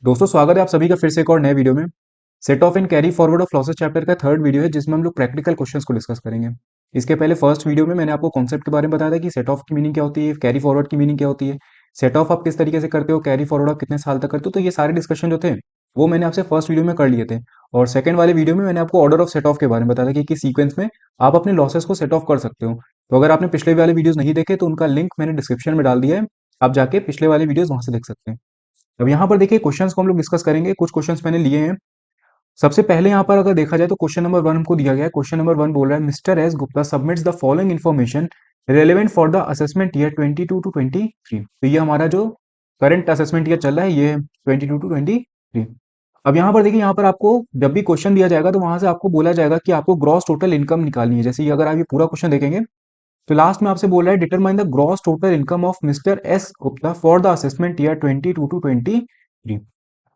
दोस्तों स्वागत है आप सभी का फिर से एक और नए वीडियो में। Set of and carry forward of losses chapter का थर्ड वीडियो है जिसमें हम लोग प्रैक्टिकल क्वेश्चंस को डिस्कस करेंगे। इसके पहले फर्स्ट वीडियो में मैंने आपको कॉन्सेप्ट के बारे में बताया था कि सेट ऑफ की मीनिंग क्या होती है, कैरी फॉरवर्ड की मीनिंग क्या होती है, सेट ऑफ आप किस तरीके से करते हो, कैरी फॉरवर्ड आप कितने साल तक करते हो। तो ये सारे डिस्कशन जो थे वो मैंने आपसे फर्स्ट वीडियो में कर लिए थे। और सेकंड वाले वीडियो में मैंने आपको ऑर्डर ऑफ सेट ऑफ के बारे में बताया था कि किस सीक्वेंस में आप अपने लॉसेस को सेट ऑफ कर सकते हो। तो अगर आपने पिछले वाले वीडियोस नहीं देखे तो उनका लिंक मैंने डिस्क्रिप्शन में डाल दिया है, आप जाके पिछले वाले वीडियोस वहां से देख सकते हैं। अब यहाँ पर देखिए क्वेश्चंस को हम लोग डिस्कस करेंगे। कुछ क्वेश्चंस मैंने लिए हैं। सबसे पहले यहाँ पर अगर देखा जाए तो क्वेश्चन नंबर 1 हमको दिया गया है। क्वेश्चन नंबर 1 बोल रहा है Mister S Gupta submits the following information relevant for the assessment year 22 to 23। तो ये हमारा जो करंट असेसमेंट ईयर चल रहा है ये है 22 टू 23। अब यहाँ पर देखिए, यहाँ पर आपको जब भी क्वेश्चन दिया जाएगा तो वहां से आपको बोला जाएगा कि आपको ग्रॉस टोटल इनकम निकालनी है। जैसे ये अगर आप ये पूरा क्वेश्चन देखेंगे तो लास्ट में आपसे बोल रहा है determine the gross total income of Mister S Gupta for the assessment year 22 to 23।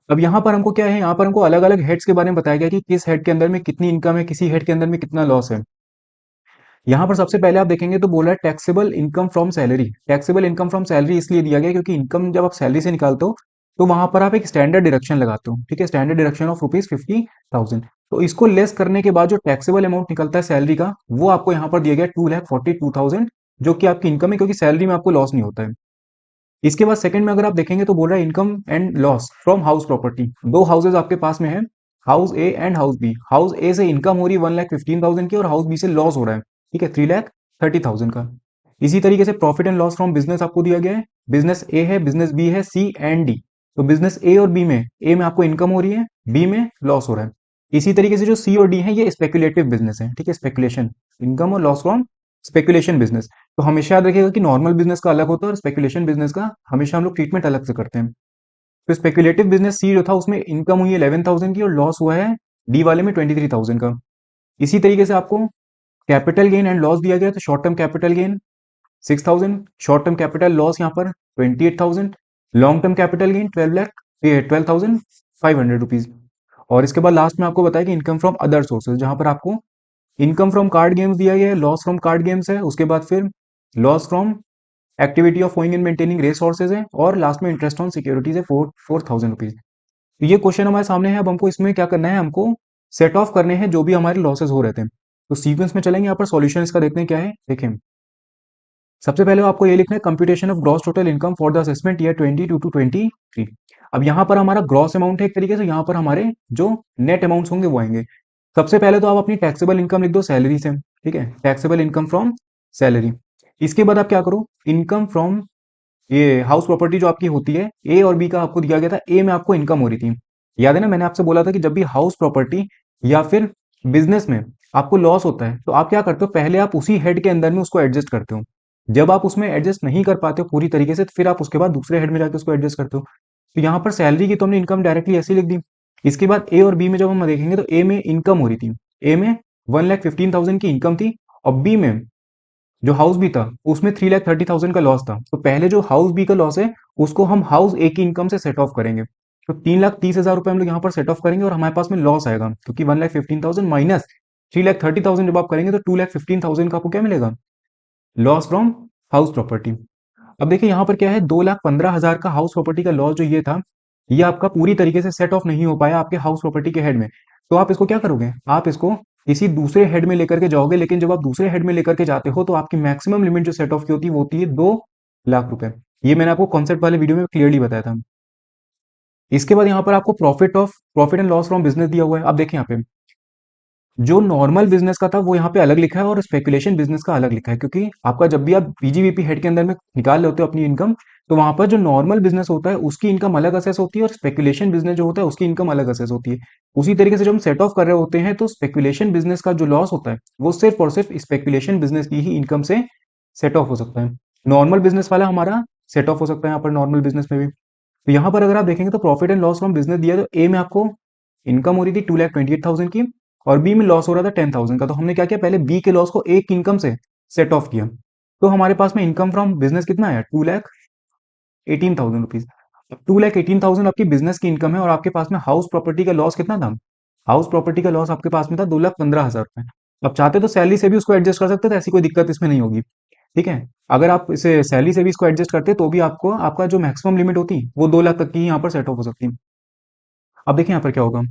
अब यहाँ पर हमको क्या है, यहाँ पर हमको अलग अलग हेड्स के बारे में बताया गया कि किस हेड के अंदर में कितनी इनकम है, किसी हेड के अंदर में कितना लॉस है। यहाँ पर सबसे पहले आप देखेंगे तो बोला है taxable income from salary. Taxable income from salary इसलिए दिया गया क्योंकि इनकम जब आप सैलरी से निकालते हो तो वहां पर आप एक स्टैंडर्ड डिडक्शन लगाते हो। ठीक है, स्टैंडर्ड डिडक्शन ऑफ ₹50,000। तो इसको लेस करने के बाद जो टैक्सेबल अमाउंट निकलता है सैलरी का वो आपको यहाँ पर दिया गया 2,42,000, जो कि आपकी इनकम है क्योंकि सैलरी में आपको लॉस नहीं होता है। इसके बाद सेकंड में अगर आप देखेंगे तो बोल रहा है income and loss from house property. दो हाउसेज आपके पास में है, house A and house B. House A से इनकम हो रही है 1,15,000 की और हाउस बी से लॉस हो रहा है, ठीक है, 3,30,000 का। इसी तरीके से profit and loss from business आपको दिया गया है। बिजनेस ए है, बिजनेस बी है, सी एंड डी। तो बिजनेस ए और बी में, ए में आपको इनकम हो रही है, बी में लॉस हो रहा है। इसी तरीके से जो सी और डी है ये स्पेकुलेटिव बिजनेस है, ठीक है, स्पेकुलेशन, इनकम और लॉस फ्रॉम स्पेकुलेशन बिजनेस। तो हमेशा याद रखिएगा कि नॉर्मल बिजनेस का अलग होता है और स्पेकुलेशन बिजनेस का हमेशा हम लोग ट्रीटमेंट अलग से करते हैं। तो स्पेकुलेटिव बिजनेस सी जो था उसमें इनकम हुई है 11,000 की और लॉस हुआ है डी वाले में 23,000 का। इसी तरीके से आपको कैपिटल गेन एंड लॉस दिया गया। तो short term capital gain 6,000, short term capital loss यहाँ पर 28,000, long term capital gain 12,500 rupees. और इसके बाद लास्ट में आपको बताया कि इनकम फ्रॉम अदर सोर्सेज, जहां पर आपको इनकम फ्रॉम कार्ड गेम्स दिया गया है, लॉस फ्रॉम कार्ड गेम्स है, उसके बाद फिर loss from activity of owing and maintaining resources है, और लास्ट में इंटरेस्ट ऑन सिक्योरिटीज है 4,000 रुपीज। तो ये क्वेश्चन हमारे सामने है। अब हमको इसमें क्या करना है, हमको सेट ऑफ करने हैं जो भी हमारे लॉसेस हो रहे थे। तो सीक्वेंस में चलेंगे, यहाँ पर सॉल्यूशन इसका देखते हैं क्या है। देखें, सबसे पहले आपको ये लिखना है computation of gross total income for the assessment year 22 to 23। अब यहाँ पर हमारा ग्रॉस अमाउंट है एक तरीके से, यहाँ पर हमारे जो नेट अमाउंट्स होंगे वो आएंगे। सबसे पहले तो आप अपनी टैक्सेबल इनकम लिख दो सैलरी से, ठीक है, टैक्सेबल इनकम फ्रॉम सैलरी। इसके बाद आप क्या करो, इनकम फ्रॉम ये हाउस प्रॉपर्टी जो आपकी होती है, ए और बी का आपको दिया गया था, ए में आपको इनकम हो रही थी। याद है ना, मैंने आपसे बोला था कि जब भी हाउस प्रॉपर्टी या फिर बिजनेस में आपको लॉस होता है तो आप क्या करते हो, पहले आप उसी हेड के अंदर में उसको एडजस्ट करते हो। जब आप उसमें एडजस्ट नहीं कर पाते हो पूरी तरीके से तो फिर आप उसके बाद दूसरे हेड में जाकर उसको एडजस्ट करते हो। तो यहाँ पर सैलरी की तो हमने इनकम डायरेक्टली ऐसे लिख दी। इसके बाद ए और बी में जब हम देखेंगे तो ए में इनकम हो रही थी, ए में 1,15,000 की इनकम थी, और बी में जो हाउस बी था उसमें 3,30,000 का लॉस था। तो पहले जो हाउस बी का लॉस है उसको हम हाउस ए की इनकम से सेट ऑफ करेंगे। तो 3,30,000 रुपए हम लोग यहाँ पर सेट ऑफ करेंगे और हमारे पास में लॉस आएगा, क्योंकि 1,15,000 माइनस 3,30,000 जब आप करेंगे तो 2,15,000 का आपको क्या मिलेगा, लॉस फ्रॉम हाउस प्रॉपर्टी। अब देखिए यहाँ पर क्या है, 2,15,000 का हाउस प्रॉपर्टी का लॉस जो ये था, ये आपका पूरी तरीके से सेट ऑफ नहीं हो पाया आपके हाउस प्रॉपर्टी के हेड में। तो आप इसको क्या करोगे, आप इसको किसी दूसरे हेड में लेकर के जाओगे, लेकिन जब आप दूसरे हेड में लेकर के जाते हो तो आपकी मैक्सिमम लिमिट जो सेट ऑफ की होती है वो होती है 2 लाख रुपए। ये मैंने आपको कॉन्सेप्ट वाले वीडियो में क्लियरली बताया था। इसके बाद यहाँ पर आपको profit and loss from business दिया हुआ है। अब देखिए यहाँ पे जो नॉर्मल बिजनेस का था वो यहाँ पे अलग लिखा है और स्पेकुलेशन बिजनेस का अलग लिखा है, क्योंकि आपका जब भी आप पीजीवीपी हेड के अंदर में निकाल लेते हो अपनी इनकम, तो वहां पर जो नॉर्मल बिजनेस होता है उसकी इनकम अलग असेस होती है और स्पेकुलेशन बिजनेस जो होता है उसकी इनकम अलग असेस होती है। उसी तरीके से जब हम सेट ऑफ कर रहे होते हैं तो स्पेकुलेशन बिजनेस का जो लॉस होता है वो सिर्फ और सिर्फ स्पेकुलेशन बिजनेस की ही इनकम से सेट ऑफ हो सकता है। नॉर्मल बिजनेस वाला हमारा सेट ऑफ हो सकता है यहाँ पर नॉर्मल बिजनेस में भी। तो यहाँ पर अगर आप देखेंगे तो profit and loss from business दिया, तो ए में आपको इनकम हो रही थी 2,28,000 की और बी में लॉस हो रहा था 10,000 का। तो हमने क्या किया, पहले बी के लॉस को ए की इनकम से सेट ऑफ किया। तो हमारे पास में इनकम फ्रॉम बिजनेस कितना आया, 2,18,000 रुपीज। अब 2,18,000 आपकी बिजनेस की इनकम है और आपके पास में हाउस प्रॉपर्टी का लॉस कितना था, हाउस प्रॉपर्टी का लॉस आपके पास में था 2,15,000 रुपए। अब चाहते तो सैलरी से भी उसको एडजस्ट कर सकते थे, ऐसी कोई दिक्कत इसमें नहीं होगी, ठीक है। अगर आप इसे सैलरी से भी इसको एडजस्ट करते तो भी आपको आपका जो मैक्सिमम लिमिट होती वो 2 लाख तक की यहाँ पर सेट ऑफ हो सकती। अब देखिए यहाँ पर क्या होगा,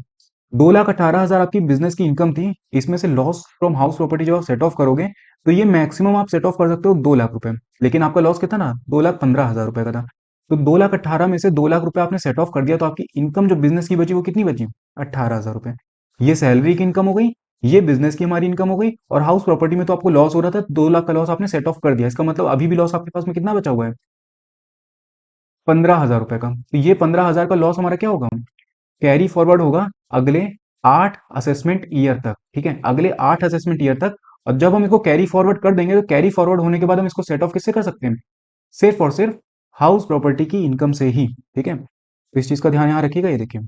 2,18,000 आपकी बिजनेस की इनकम थी, इसमें से लॉस फ्रॉम हाउस प्रॉपर्टी जब आप सेट ऑफ करोगे तो ये मैक्सिमम आप सेट ऑफ कर सकते हो 2 लाख रुपए। लेकिन आपका लॉस कितना ना, 2,15,000 रुपए का था। तो 2,18,000 में से 2 लाख रुपए आपने सेट ऑफ कर दिया, तो आपकी इनकम जो बिजनेस की बची वो कितनी बची, 18,000 रुपए। ये सैलरी की इनकम हो गई, ये बिजनेस की हमारी इनकम हो गई, और हाउस प्रॉपर्टी में तो आपको लॉस हो रहा था, 2 लाख का लॉस आपने सेट ऑफ कर दिया। इसका मतलब अभी भी लॉस आपके पास में कितना बचा हुआ है, 15,000 रुपए का। तो ये 15,000 का लॉस हमारा क्या होगा, कैरी फॉरवर्ड होगा अगले 8 असेसमेंट ईयर तक। ठीक है, अगले 8 असेसमेंट ईयर तक। और जब हम इसको कैरी फॉरवर्ड कर देंगे, तो कैरी फॉरवर्ड होने के बाद हम इसको सेट ऑफ किससे कर सकते हैं, सिर्फ और सिर्फ हाउस प्रॉपर्टी की इनकम से ही। ठीक है, तो इस चीज का ध्यान यहाँ रखिएगा। ये देखिए,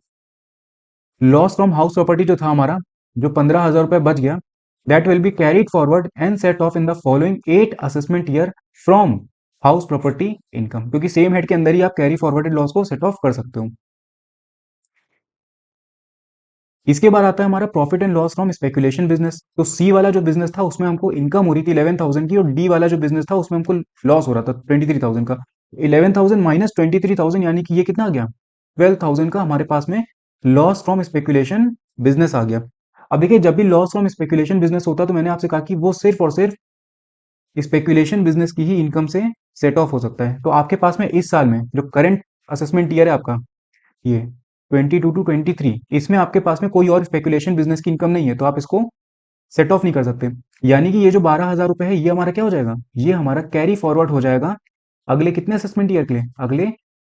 लॉस फ्रॉम हाउस प्रॉपर्टी जो था हमारा, जो 15,000 रुपए बच गया, that will be carried forward and set of in the following 8 assessment year from house property income, क्योंकि सेम हेड के अंदर ही आप कैरी फॉरवर्डेड लॉस को सेट ऑफ कर सकते हो। इसके बाद आता है हमारा profit and loss from speculation business. तो सी वाला जो बिजनेस था उसमें हमको इनकम हो रही थी 11,000 की, और डी वाला जो बिजनेस था उसमें हमको लॉस हो रहा था 23,000 का। 11,000 माइनस 23,000 यानी कि ये कितना आ गया, 12,000 का हमारे पास में लॉस फ्रॉम स्पेकुलेशन बिजनेस आ गया। अब देखिए, जब भी लॉस फ्रॉम स्पेकुलेशन बिजनेस होता है तो मैंने आपसे कहा कि वो सिर्फ और सिर्फ स्पेकुलेशन बिजनेस की ही इनकम से सेट ऑफ हो सकता है। तो आपके पास में इस साल में जो करंट असेसमेंट ईयर है आपका, ये 22 to 23, इसमें आपके पास में कोई और स्पेकुलेशन बिजनेस की इनकम नहीं है, तो आप इसको सेट ऑफ नहीं कर सकते। यानी कि ये जो 12,000 रुपए है, ये हमारा क्या हो जाएगा, ये हमारा कैरी फॉरवर्ड हो जाएगा अगले कितने असेसमेंट ईयर के लिए, अगले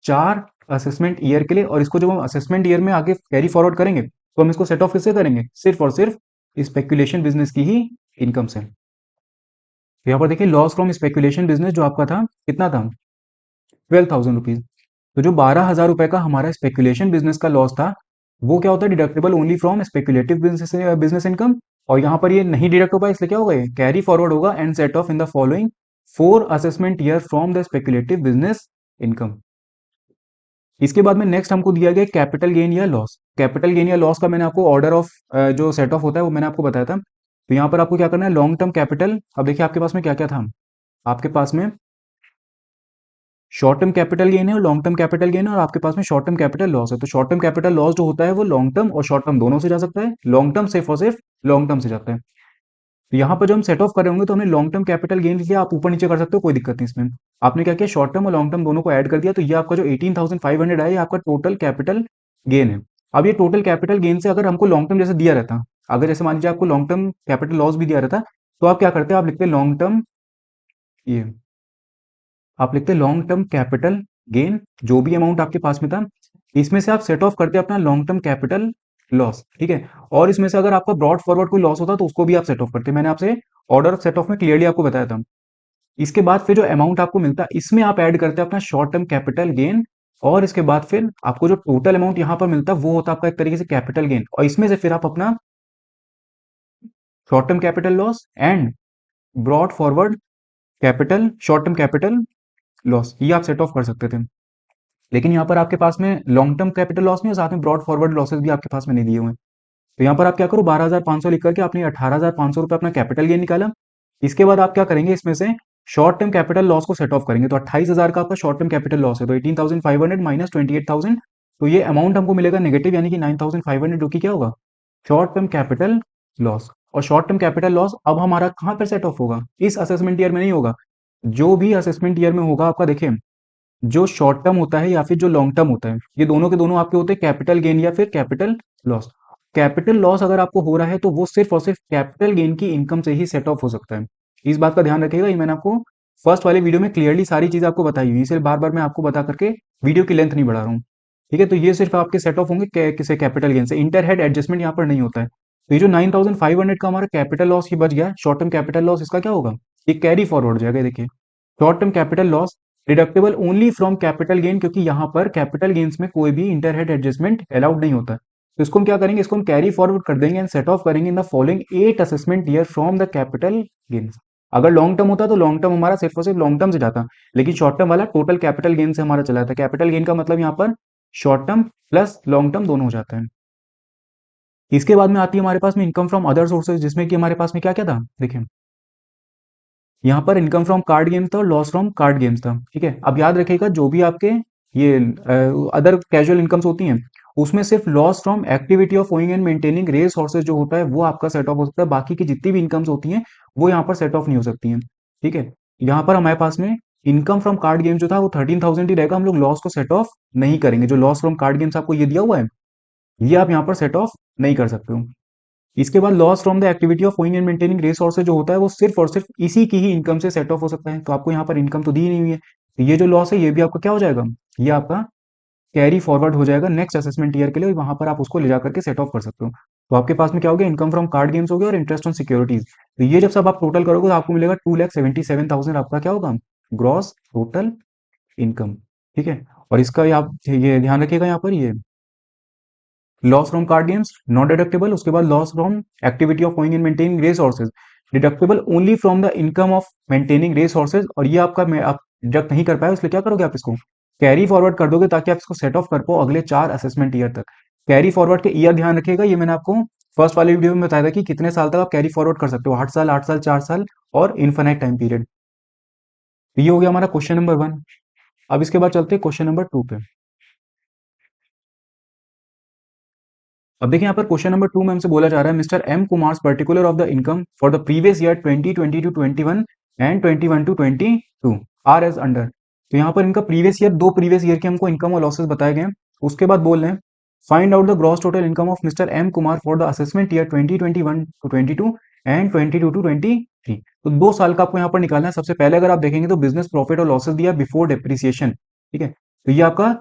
4 असेसमेंट ईयर के लिए। और इसको जब हम असेसमेंट ईयर में आगे कैरी फॉरवर्ड करेंगे, तो हम इसको सेट ऑफ किससे करेंगे, सिर्फ और सिर्फ स्पेकुलेशन बिजनेस की ही इनकम से। तो यहाँ पर देखिए, लॉस फ्रॉम स्पेकुलेशन बिजनेस जो आपका था कितना था, 12,000 रुपीज। तो जो 12,000 रुपए का हमारा स्पेकुलेशन बिजनेस का लॉस था, वो क्या होता है, deductible only from speculative business business income. और यहाँ पर ये नहीं डिडक्ट हो पाए, इसलिए क्या होगा, ये कैरी फॉरवर्ड होगा and set of in the following 4 assessment year from the speculative business income. इसके बाद में नेक्स्ट हमको दिया गया कैपिटल गेन या लॉस। कैपिटल गेन या लॉस का मैंने आपको ऑर्डर ऑफ जो सेट ऑफ होता है वो मैंने आपको बताया था। तो यहाँ पर आपको क्या करना है, लॉन्ग टर्म कैपिटल। अब देखिए आपके पास में क्या क्या था, आपके पास में शॉर्ट टर्म कैपिटल गेन है और लॉन्ग टर्म कैपिटल गेन है, और आपके पास में शॉर्ट टर्म कैपिटल लॉस है। तो शॉर्ट टर्म कैपिटल लॉस जो होता है वो लॉन्ग टर्म और शॉर्ट टर्म दोनों से जा सकता है, लॉन्ग टर्म सिर्फ और सिर्फ लॉन्ग टर्म से जाता है। तो यहाँ पर जब हम सेट ऑफ कर रहे होंगे तो हमने लॉन्ग टर्म कैपिटल गेन किया, आप ऊपर नीचे कर सकते हो, कोई दिक्कत नहीं इसमें। आपने क्या किया, शॉर्ट टर्म और लॉन्ग टर्म दोनों को ऐड कर दिया, तो ये आपका जो 18,500 है, ये आपका टोटल कैपिटल गेन है। अब ये टोटल कैपिटल गेन से अगर हमको लॉन्ग टर्म जैसे दिया रहता, अगर जैसे मान लीजिए आपको लॉन्ग टर्म कैपिटल लॉस भी दिया रहता, तो आप क्या करते, आप लिखते लॉन्ग टर्म, ये आप लिखते लॉन्ग टर्म कैपिटल गेन, जो भी अमाउंट आपके पास में था, इसमें से आप सेट ऑफ करते अपना लॉन्ग टर्म कैपिटल लॉस। ठीक है, और इसमें से अगर आपका ब्रॉड फॉरवर्ड कोई लॉस होता तो उसको भी आप सेट ऑफ करते। मैंने आपसे ऑर्डर ऑफ सेट ऑफ में क्लियरली आपको बताया था। इसके बाद फिर जो अमाउंट आपको मिलता है, इसमें आप ऐड करते हैं अपना शॉर्ट टर्म कैपिटल गेन, और इसके बाद फिर आपको जो टोटल अमाउंट यहाँ पर मिलता है वो होता है आपका एक तरीके से कैपिटल गेन, और इसमें से फिर आप अपना short term capital loss and brought forward capital short term capital loss, ये आप सेट ऑफ कर सकते थे। लेकिन यहाँ पर आपके पास में लॉन्ग टर्म कैपिटल लॉस नहीं है, साथ में ब्रॉड फॉरवर्ड लॉसेस भी आपके पास में नहीं दिए हुए हैं। तो यहाँ पर आप क्या करो, 12,500 लिख करके आपने 18,500 रुपये अपना कैपिटल गेन निकाला। इसके बाद आप क्या करेंगे, इसमें से शॉर्ट टर्म कैपिटल लॉस को सेट ऑफ करेंगे। तो 28,000 का आपका शॉर्ट टर्म कैपिटल लॉस है, तो 18,500 माइनस 28,000, तो ये अमाउंट हमको मिलेगा नेगेटिव, यानी कि 9,500, जो कि क्या होगा, शॉर्ट टर्म कैपिटल लॉस। और शॉर्ट टर्म कैपिटल लॉस अब हमारा कहाँ पर सेट ऑफ होगा, इस असेसमेंट ईयर में नहीं होगा, जो भी असेसमेंट ईयर में होगा आपका। देखिए, जो शॉर्ट टर्म होता है या फिर जो लॉन्ग टर्म होता है, ये दोनों के दोनों आपके होते हैं कैपिटल गेन या फिर कैपिटल लॉस। कैपिटल लॉस अगर आपको हो रहा है तो वो सिर्फ और सिर्फ कैपिटल गेन की इनकम से ही सेट ऑफ हो सकता है। इस बात का ध्यान रखिएगा, ये मैंने आपको फर्स्ट वाले वीडियो में क्लियरली सारी चीज आपको बताई हुई है, इसलिए बार बार मैं आपको बता करके वीडियो की लेंथ नहीं बढ़ा रहा हूँ। ठीक है, तो ये सिर्फ आपके सेट ऑफ होंगे किसे कैपिटल गेन से, इंटर हेड एडजस्टमेंट यहाँ पर नहीं होता है। तो ये जो 9,500 का हमारा कैपिटल लॉस ही बच गया, शॉर्ट टर्म कैपिटल लॉस, इसका क्या होगा, ये कैरी फॉरवर्ड हो जाएगा। देखिए, short term capital loss deductible only from capital gain, क्योंकि यहाँ पर कैपिटल गेन्स में कोई भी इंटरहेड एडजस्टमेंट अलाउड नहीं होता है। तो इसको हम क्या करेंगे, इसको हम कैरी फॉरवर्ड कर देंगे एंड सेट ऑफ करेंगे in the following 8 assessment year from the capital gains. अगर लॉन्ग टर्म होता तो लॉन्ग टर्म हमारा सिर्फ और सिर्फ लॉन्ग टर्म से जाता, लेकिन शॉर्ट टर्म वाला टोटल कैपिटल गेन से हमारा चला जाता। कैपिटल गेन का मतलब यहाँ पर short term plus long term दोनों हो जाते हैं। इसके बाद में आती है हमारे पास में इनकम फ्रॉम अदर सोर्सेज, जिसमें कि हमारे पास में क्या क्या था, देखिए यहाँ पर इनकम फ्रॉम कार्ड गेम्स था और लॉस फ्रॉम कार्ड गेम्स था। ठीक है, अब याद रखिएगा जो भी आपके ये अदर कैजुअल इनकम्स होती हैं, उसमें सिर्फ loss from activity of owing and maintaining resources जो होता है वो आपका सेट ऑफ हो सकता है, बाकी की जितनी भी इनकम्स होती हैं वो यहाँ पर सेट ऑफ नहीं हो सकती हैं। ठीक है, यहाँ पर हमारे पास में इनकम फ्रॉम कार्ड गेम जो था वो 13,000 ही रहेगा, हम लोग लॉस को सेट ऑफ नहीं करेंगे। जो लॉस फ्रॉम कार्ड गेम्स आपको ये दिया हुआ है ये आप यहाँ पर सेट ऑफ नहीं कर सकते हो। इसके बाद loss from the activity of owing and maintaining resources जो होता है वो सिर्फ और सिर्फ इसी की ही इनकम से सेट ऑफ हो सकता है। तो आपको यहाँ पर इनकम तो दी नहीं हुई है, तो ये जो लॉस है ये भी आपका क्या हो जाएगा, ये आपका कैरी फॉरवर्ड हो जाएगा नेक्स्ट असेसमेंट ईयर के लिए, वहां पर आप उसको ले जाकर के सेट ऑफ कर सकते हो। तो आपके पास में क्या हो गया, इनकम फ्रॉम कार्ड गेम्स हो गया और इंटरेस्ट ऑन सिक्योरिटीज। तो ये जब सब आप टोटल करोगे तो आपको मिलेगा 2,77,000 आपका क्या होगा, ग्रॉस टोटल इनकम। ठीक है, और इसका आप ये ध्यान रखिएगा यहाँ पर, ये loss from card games not deductible, उसके बाद loss from activity of going and maintaining resources deductible only from the income of maintaining resources. और ये आपका आप डिडक्ट नहीं कर पाए इसलिए क्या करोगे, आप इसको कैरी फॉरवर्ड कर दोगे ताकि आप इसको सेट ऑफ कर पाओ अगले 4 असेसमेंट ईयर तक। कैरी फॉरवर्ड के ईयर ध्यान रखिएगा, ये मैंने आपको फर्स्ट वाले वीडियो में बताया था कि कितने साल तक आप कैरी फॉरवर्ड कर सकते हो, 8 साल, 8 साल, 4 साल और इन्फिनाइट टाइम पीरियड। तो ये हो गया हमारा क्वेश्चन नंबर 1। अब इसके बाद चलते हैं क्वेश्चन नंबर 2 पे। अब देखिए यहाँ पर क्वेश्चन नंबर 2 में हमसे बोला जा रहा है Mister M Kumar particular of the income for the previous year 2020 to 21 and 21 to 22 are as under. तो यहाँ पर इनका प्रीवियस ईयर, दो प्रीवियस ईयर के हमको इनकम और लॉसेस बताए गए हैं। उसके बाद बोल रहे हैं find out the gross total income of Mister M Kumar for the assessment year 2021 to 22 and 22 to 23। तो 2 साल का आपको यहाँ पर निकालना है। सबसे पहले अगर आप देखेंगे तो बिजनेस प्रॉफिट और लॉसेस दिया बिफोर डेप्रिसिएशन। ठीक है, तो ये आपका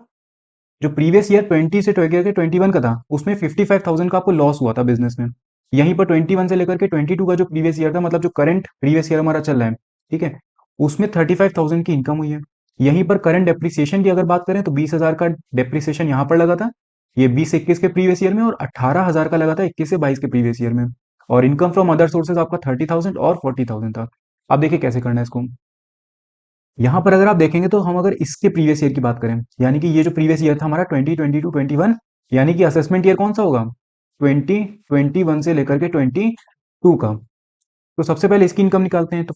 जो प्रीवियस ईयर 20 से लेकर के 21 का था उसमें 55,000 का आपको लॉस हुआ था बिजनेस में। यहीं पर 21 से लेकर के 22 का जो प्रीवियस ईयर था, मतलब जो करंट प्रीवियस ईयर हमारा चल रहा है, ठीक है, उसमें 35,000 की इनकम हुई है। यहीं पर करंट डेप्रिसिएशन की अगर बात करें तो 20,000 का डेप्रिसिएशन यहाँ पर लगा था, ये 20-21 के प्रीवियस ईयर में, और 18,000 का लगा था 21 से 22 के प्रीवियस ईयर में। और इनकम फ्रॉम अदर सोर्सेज आपका 30,000 और 40,000 था। अब देखिए कैसे करना है इसको। यहाँ पर अगर आप देखेंगे तो हम अगर इसके प्रीवियस ईयर की बात करें, यानी कि ये जो प्रीवियस ईयर था हमारा 2020 टू 21, यानी कि असेसमेंट ईयर कौन सा होगा, 2021 से लेकर के 22 का। तो सबसे पहले इसकी इनकम निकालते हैं। तो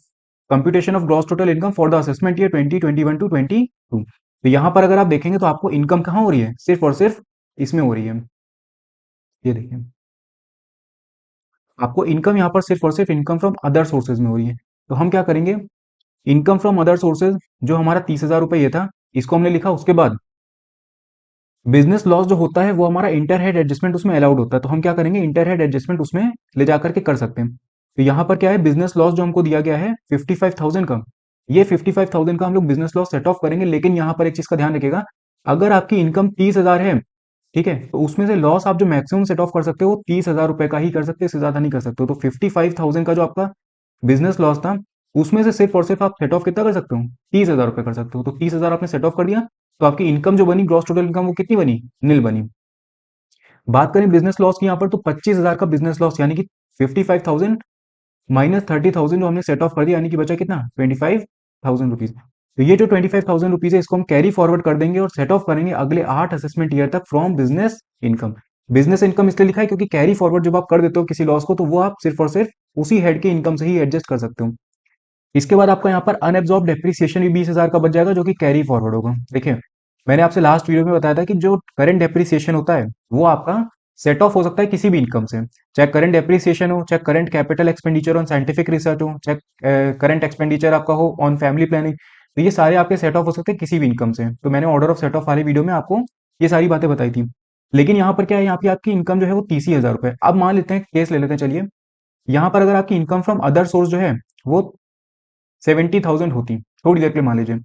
computation of gross total income for the assessment year 2021 to 22। तो यहाँ पर अगर आप देखेंगे तो आपको इनकम कहाँ हो रही है, सिर्फ और सिर्फ इसमें हो रही है। ये देखिए, आपको इनकम यहाँ पर सिर्फ और सिर्फ इनकम फ्रॉम अदर सोर्सेज में हो रही है। तो हम क्या करेंगे, इनकम फ्रॉम अदर सोर्सेज जो हमारा 30,000 रुपये ये था, इसको हमने लिखा। उसके बाद बिजनेस लॉस जो होता है वो हमारा इंटर हेड एडजस्टमेंट उसमें अलाउड होता है, तो हम क्या करेंगे, इंटर हेड एडजस्टमेंट उसमें ले जाकर के कर सकते हैं। तो यहाँ पर क्या है, बिजनेस लॉस जो हमको दिया गया है 55,000 का, ये 55,000 का हम लोग बिजनेस लॉस सेट ऑफ करेंगे। लेकिन यहाँ पर एक चीज का ध्यान रखिएगा, अगर आपकी इनकम 30,000 है, ठीक है, तो उसमें से लॉस आप जो मैक्सिमम सेट ऑफ कर सकते हो वो 30,000 रुपए का ही कर सकते हो, इससे ज्यादा नहीं कर सकते हो। तो 55,000 का जो आपका बिजनेस लॉस था उसमें से सिर्फ और सिर्फ आप सेट ऑफ कितना कर सकते हो, 30,000 रुपए कर सकते हो। तो 30,000 आपने सेट ऑफ कर दिया, तो आपकी इनकम जो बनी, ग्रॉस टोटल इनकम, वो कितनी बनी, निल बनी। बात करें बिजनेस लॉस की यहाँ पर, तो 25,000 का बिजनेस लॉस, यानी कि 55,000 माइनस 30,000 जो हमने सेट ऑफ कर दिया, यानी कि बचा कितना, 25,000 रुपीज। तो ये जो 25,000 रुपीज है इसको हम कैरी फॉरवर्ड कर देंगे और सेट ऑफ करेंगे अगले 8 असेसमेंट ईयर तक from business income. Business income इसलिए लिखा है क्योंकि कैरी फॉरवर्ड जब आप कर देते हो किसी लॉस को, तो वो आप सिर्फ और सिर्फ उसी हेड की इनकम से ही एडजस्ट कर सकते हो। इसके बाद आपका यहाँ पर अनएब्जॉर्ब डेप्रिसिएशन भी 20,000 का बच जाएगा, जो कि कैरी फॉरवर्ड होगा। देखिए, मैंने आपसे लास्ट वीडियो में बताया था कि जो करंट डेप्रिसिएशन होता है वो आपका सेट ऑफ हो सकता है किसी भी इनकम से, चाहे करंट डेप्रिसिएशन हो, चाहे current capital expenditure on scientific research हो, चाहे करंट एक्सपेंडिचर आपका हो ऑन फैमिली प्लानिंग। तो ये सारे आपके सेट ऑफ हो सकते हैं किसी भी इनकम से। तो मैंने ऑर्डर ऑफ सेट ऑफ वाली वीडियो में आपको ये सारी बातें बताई थी। लेकिन यहाँ पर क्या है, यहाँ पे आपकी इनकम जो है वो 30,000 रुपए। अब मान लेते हैं, केस ले लेते हैं, चलिए, यहाँ पर अगर आपकी इनकम फ्रॉम अदर सोर्स जो है वो 70,000 होती, थोड़ी देर के लिए मान लीजिए,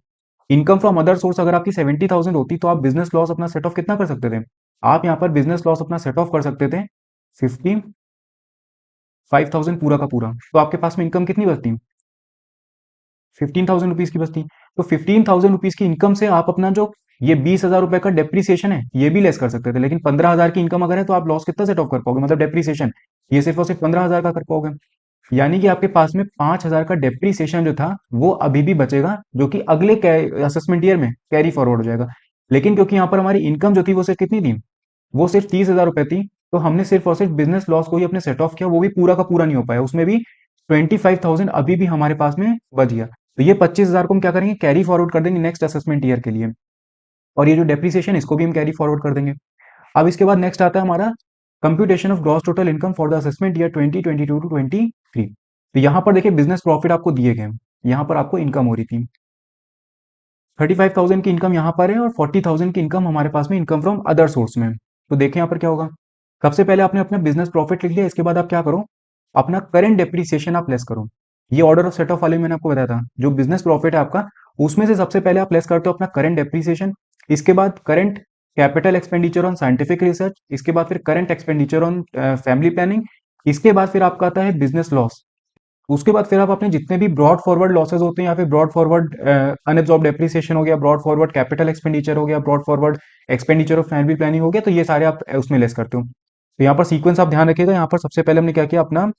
इनकम फ्रॉम अदर सोर्स अगर आपकी 70,000 होती, तो आप बिजनेस लॉस अपना सेट ऑफ कितना कर सकते थे, आप यहाँ पर बिजनेस लॉस अपना सेट ऑफ कर सकते थे 55,000 पूरा का पूरा। तो आपके पास में इनकम कितनी बचती, 15,000 रुपीज की बचती। तो 15,000 रुपीज की इनकम से आप अपना जो ये 20,000 रुपए का डेप्रिसिएशन है ये भी लेस कर सकते थे। लेकिन 15,000 की इनकम अगर है तो आप लॉस कितना सेट ऑफ कर पाओगे, मतलब डेप्रिसिएशन, ये सिर्फ और सिर्फ 15,000 का कर पाओगे। यानी कि आपके पास में 5,000 का डेप्रिसिएशन जो था वो अभी भी बचेगा, जो कि अगले असेसमेंट ईयर में कैरी फॉरवर्ड हो जाएगा। लेकिन क्योंकि यहाँ पर हमारी इनकम जो थी वो सिर्फ कितनी थी, वो सिर्फ 30,000 रुपए थी, तो हमने सिर्फ और सिर्फ बिजनेस लॉस को ही अपने सेट ऑफ किया, वो भी पूरा का पूरा नहीं हो पाया, उसमें भी 25,000 अभी भी हमारे पास में बच गया। तो ये 25,000 को हम क्या करेंगे, कैरी फॉरवर्ड कर देंगे नेक्स्ट असेसमेंट ईयर के लिए, और ये जो डेप्रिसिएशन इसको भी हम कैरी फॉरवर्ड कर देंगे। अब इसके बाद नेक्स्ट आता है हमारा computation of gross total income for the assessment year 2022 to 23। तो यहाँ पर देखिए बिजनेस प्रॉफिट आपको दिए गए हैं, यहाँ पर आपको इनकम हो रही थी 35,000 की इनकम यहाँ पर है और 40,000 की इनकम हमारे पास में इनकम फ्रॉम अदर सोर्स में है। तो देखें यहाँ पर क्या होगा, सबसे पहले आपने अपना बिजनेस प्रॉफिट लिख लिया, इसके बाद आप क्या करो, अपना करंट डेप्रीसिएशन आप लेस करो। ये ऑर्डर ऑफ सेट ऑफ वाले मैंने आपको बताया था, जो बिजनेस प्रॉफिट है आपका उसमें से सबसे पहले आप लेस करते हो अपना करंट डेप्रीसिएशन, इसके बाद current capital expenditure on scientific research, इसके बाद फिर current expenditure on family planning, इसके बाद फिर आपका आता है बिजनेस लॉस। उसके बाद फिर आप अपने जितने भी ब्रॉड फॉरवर्ड लॉसेस होते हैं या फिर ब्रॉड फॉरवर्ड अनएब्जॉर्ब डेप्रिसिएशन हो गया, ब्रॉड फॉरवर्ड कैपिटल एक्सपेंडिचर हो गया, brought forward expenditure of family planning हो गया, तो ये सारे आप उसमें लेस करते हो। तो यहाँ पर सीक्वेंस आप ध्यान रखिएगा, यहाँ पर सबसे पहले हमने क्या किया, अपना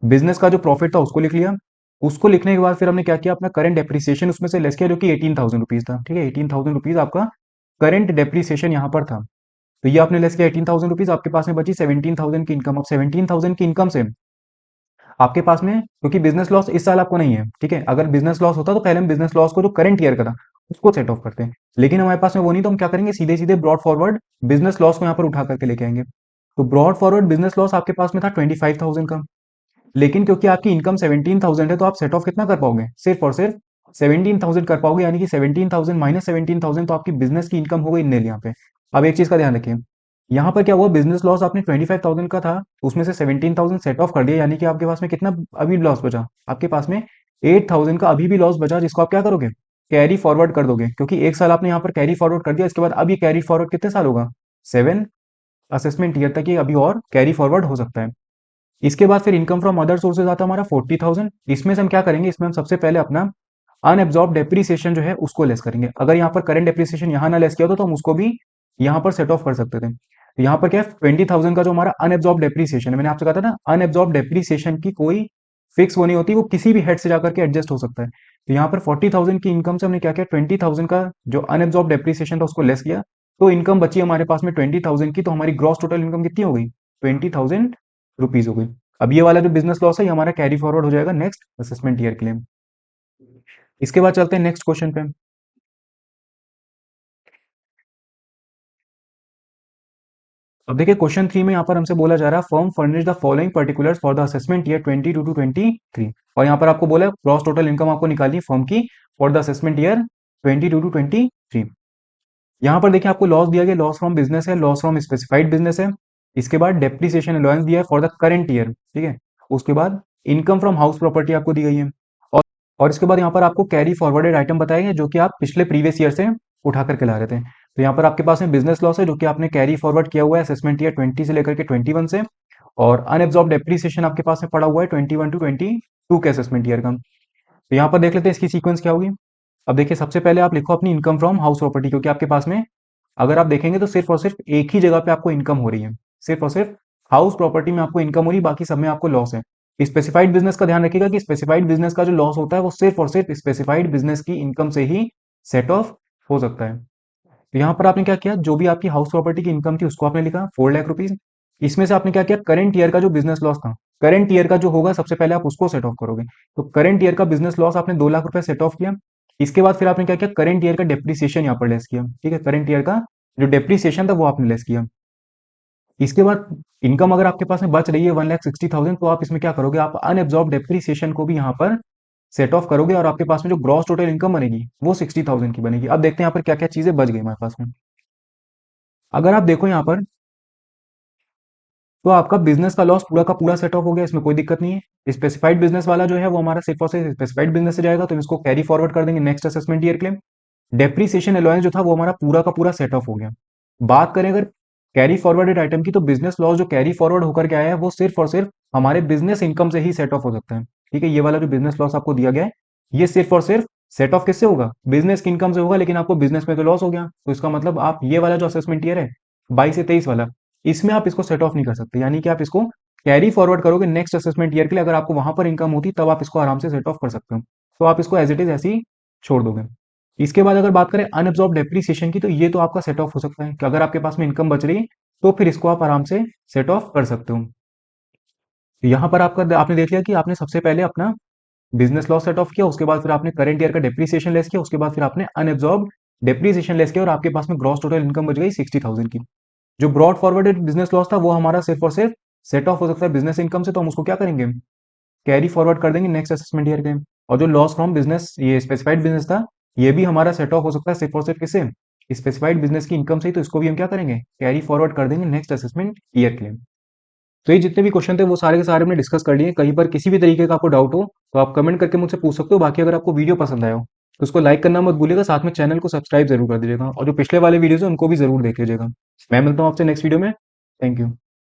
बिजनेस का जो प्रॉफिट था उसको लिख लिया, उसको लिखने के बाद फिर हमने क्या किया, अपना करंट डेप्रिसिएशन उसमें से लेस किया, जो कि 18,000 रुपीज था। ठीक है, 18,000 रुपीज आपका करंट डेप्रिसिएशन यहाँ पर था। तो ये आपने लेस किया 18,000 रुपीज, आपके पास में बची 17,000 की इनकम। अब 17,000 की इनकम से आपके पास में, क्योंकि बिजनेस लॉस इस साल आपको नहीं है, ठीक है, अगर बिजनेस लॉस होता तो पहले हम बिजनेस लॉस को जो करंट ईयर का था उसको सेट ऑफ करते हैं, लेकिन हमारे पास में वो नहीं, तो हम क्या करेंगे, सीधे सीधे ब्रॉड फॉरवर्ड बिजनेस लॉस को यहाँ पर उठा करके लेके आएंगे। तो ब्रॉड फॉरवर्ड बिजनेस लॉस आपके पास में था 25,000 का, लेकिन क्योंकि आपकी इनकम 17,000 है तो आप सेट ऑफ कितना कर पाओगे, सिर्फ और सिर्फ 17,000 कर पाओगे, यानी कि 17,000 माइनस 17,000, तो आपकी बिजनेस की इनकम हो गई nil यहाँ पे। अब एक चीज का ध्यान रखिए, यहाँ पर क्या हुआ, बिजनेस लॉस आपने 25,000 का था, उसमें से 17,000 सेट ऑफ कर दिया, यानी कि आपके पास में कितना अभी लॉस बचा, आपके पास में 8,000 का अभी भी लॉस बचा, जिसको आप क्या करोगे, कैरी फॉरवर्ड कर दोगे, क्योंकि एक साल आपने यहाँ पर कैरी फॉरवर्ड कर दिया, इसके बाद अब ये कैरी फॉरवर्ड कितने साल होगा, 7 असेसमेंट ईयर तक ये अभी और कैरी फॉरवर्ड हो सकता है। इसके बाद फिर इनकम फ्रॉम अदर सोर्सेज आता है हमारा 40,000, इसमें से हम क्या करेंगे, इसमें हम सबसे पहले अपना अनएब्जॉर्ब डेप्रीसिएशन जो है उसको लेस करेंगे। अगर यहाँ पर करंट डेप्रीसिएशन यहाँ ना लेस किया होता तो हम उसको भी यहाँ पर सेट ऑफ कर सकते थे। तो यहाँ पर क्या है, 20,000 का जो हमारा अनएब्जॉर्ब डेप्रीसिएशन है, मैंने आपसे कहा था ना, अनएब्जॉर्ब डेप्रीसिएशन की कोई फिक्स वो नहीं होती, वो किसी भी हेड से जाकर के एडजस्ट हो सकता है। तो यहाँ पर 40,000 की इनकम से हमने क्या किया, 20,000 का जो अनएब्जॉर्ब डेप्रीसिएशन था उसको लेस किया, तो इनकम बची हमारे पास में 20,000 की, तो हमारी ग्रॉस टोटल इनकम कितनी हो गई, 20,000 रुपीज हो गई। अब ये वाला जो बिजनेस लॉस है ये हमारा कैरी फॉरवर्ड हो जाएगा नेक्स्ट असेसमेंट ईयर के लिए। इसके बाद चलते हैं नेक्स्ट क्वेश्चन पे। अब देखिए क्वेश्चन 3 में यहाँ पर हमसे बोला जा रहा है, firm furnish the following particulars for the assessment year 22 to 23, और यहाँ पर आपको बोला है ग्रॉस टोटल इनकम आपको निकालनी है फर्म की for the assessment year 22 to 23। यहाँ पर देखिए आपको लॉस दिया गया, लॉस फ्रॉम बिजनेस है, लॉस फ्रॉम स्पेसिफाइड बिजनेस है, इसके बाद डेप्रिसिएशन अलाउंस दिया है फॉर द करंट ईयर, ठीक है, उसके बाद इनकम फ्रॉम हाउस प्रॉपर्टी आपको दी गई है, और और इसके बाद यहाँ पर आपको कैरी फॉरवर्डेड आइटम बताए गए जो कि आप पिछले प्रीवियस ईयर से उठा करके ला रहे थे। तो यहाँ पर आपके पास में बिजनेस लॉस है जो कि आपने कैरी फॉरवर्ड किया हुआ है असेसमेंट ईयर 20 से लेकर के 21 से, और अनएब्जॉर्ब डेप्रिसिएशन आपके पास में पड़ा हुआ है 21 टू 22 के असेसमेंट ईयर का। तो यहाँ पर देख लेते हैं इसकी सीक्वेंस क्या होगी। अब देखिए सबसे पहले आप लिखो अपनी इनकम फ्रॉम हाउस प्रॉपर्टी, क्योंकि आपके पास में अगर आप देखेंगे तो सिर्फ और सिर्फ एक ही जगह पे आपको इनकम हो रही है, सिर्फ और सिर्फ हाउस प्रॉपर्टी में आपको इनकम हो रही है, बाकी सब में आपको लॉस है। स्पेसिफाइड बिजनेस का ध्यान रखिएगा कि स्पेसिफाइड बिजनेस का जो लॉस होता है वो सिर्फ और सिर्फ स्पेसिफाइड बिजनेस की इनकम से ही सेट ऑफ हो सकता है। तो यहाँ पर आपने क्या किया, जो भी आपकी हाउस प्रॉपर्टी की इनकम थी उसको आपने लिखा 4 लाख रुपीज, इसमें से आपने क्या किया, करंट ईयर का जो बिजनेस लॉस था, करंट ईयर का जो होगा सबसे पहले आप उसको सेट ऑफ करोगे, तो करंट ईयर का बिजनेस लॉस आपने 2 लाख रुपए सेट ऑफ किया। इसके बाद फिर आपने क्या किया, करंट ईयर का डेप्रीसिएशन यहाँ पर लेस किया, ठीक है, करंट ईयर का जो डेप्रीसिएशन था वो आपने लेस किया। इसके बाद इनकम अगर आपके पास में बच रही है 1,60,000, तो आप इसमें क्या करोगे, आप अनएब्जॉर्ब डेप्रीसिएशन को भी यहाँ पर सेट ऑफ करोगे, और आपके पास में जो ग्रॉस टोटल इनकम बनेगी वो 60,000 की बनेगी। अब देखते हैं यहाँ पर क्या क्या चीजें बच गई हमारे पास में। अगर आप देखो यहाँ पर, तो आपका बिजनेस का लॉस पूरा का पूरा सेट ऑफ हो गया, इसमें कोई दिक्कत नहीं है। स्पेसिफाइड बिजनेस वाला जो है वो हमारा सिर्फ और सिर्फ स्पेसिफाइड बिजनेस से जाएगा, तो हम इसको कैरी फॉरवर्ड कर देंगे नेक्स्ट असेसमेंट ईयर के लिए। डेप्रीसिएशन अलाउंस जो था वो हमारा पूरा का पूरा सेट ऑफ हो गया। बात करें अगर कैरी फॉरवर्डेड आइटम की, तो बिजनेस लॉस जो कैरी फॉरवर्ड होकर के आया है वो सिर्फ और सिर्फ हमारे बिजनेस इनकम से ही सेट ऑफ हो सकता है, ठीक है, ये वाला जो बिजनेस लॉस आपको दिया गया है ये सिर्फ और सिर्फ सेट ऑफ किससे होगा, बिजनेस की इनकम से होगा, लेकिन आपको बिजनेस में तो लॉस हो गया, तो इसका मतलब आप ये वाला जो असेसमेंट ईयर है 22 से 23 वाला, इसमें आप इसको सेट ऑफ नहीं कर सकते, यानी कि आप इसको कैरी फॉरवर्ड करोगे नेक्स्ट असेसमेंट ईयर के लिए, अगर आपको वहां पर इनकम होती तब आप इसको आराम से सेट ऑफ कर सकते हो, तो आप इसको एज इट इज ऐसे ही छोड़ दोगे। इसके बाद अगर बात करें अनअब्जॉर्ब डेप्रीसिएशन की, तो ये तो आपका सेट ऑफ हो सकता है कि अगर आपके पास में इनकम बच रही है तो फिर इसको आप आराम से सेट ऑफ कर सकते हो। तो यहाँ पर आपका आपने देख लिया कि आपने सबसे पहले अपना बिजनेस लॉस सेट ऑफ किया, उसके बाद फिर आपने करंट ईयर का डेप्रीसिएशन लेस किया, उसके बाद फिर आपने अनअब्जॉर्ब डेप्रीसिएशन लेस किया, और आपके पास में ग्रॉस टोटल इनकम बच गई 60,000 की। जो ब्रॉड फॉरवर्डेड बिजनेस लॉस था वो हमारा सिर्फ और सिर्फ सेट ऑफ हो सकता है बिजनेस इनकम से, तो हम उसको क्या करेंगे, कैरी फॉरवर्ड कर देंगे नेक्स्ट असेसमेंट ईयर के। और जो लॉस फ्रॉम बिजनेस, ये स्पेसिफाइड बिजनेस था, ये भी हमारा सेट ऑफ हो सकता है सिर्फ और सिर्फ किससे, स्पेसिफाइड बिजनेस की इनकम से ही, तो इसको भी हम क्या करेंगे, कैरी फॉरवर्ड कर देंगे नेक्स्ट असेसमेंट ईयर के लिए। तो ये जितने भी क्वेश्चन थे वो सारे के सारे हमने डिस्कस कर लिए। कहीं पर किसी भी तरीके का आपको डाउट हो तो आप कमेंट करके मुझसे पूछ सकते हो। बाकी अगर आपको वीडियो पसंद आया हो तो उसको लाइक करना मत भूलिएगा, साथ में चैनल को सब्सक्राइब जरूर कर दीजिएगा, और जो पिछले वाले वीडियोस हैं उनको भी जरूर देख लीजिएगा। मैं मिलता हूँ आपसे नेक्स्ट वीडियो में। Thank you.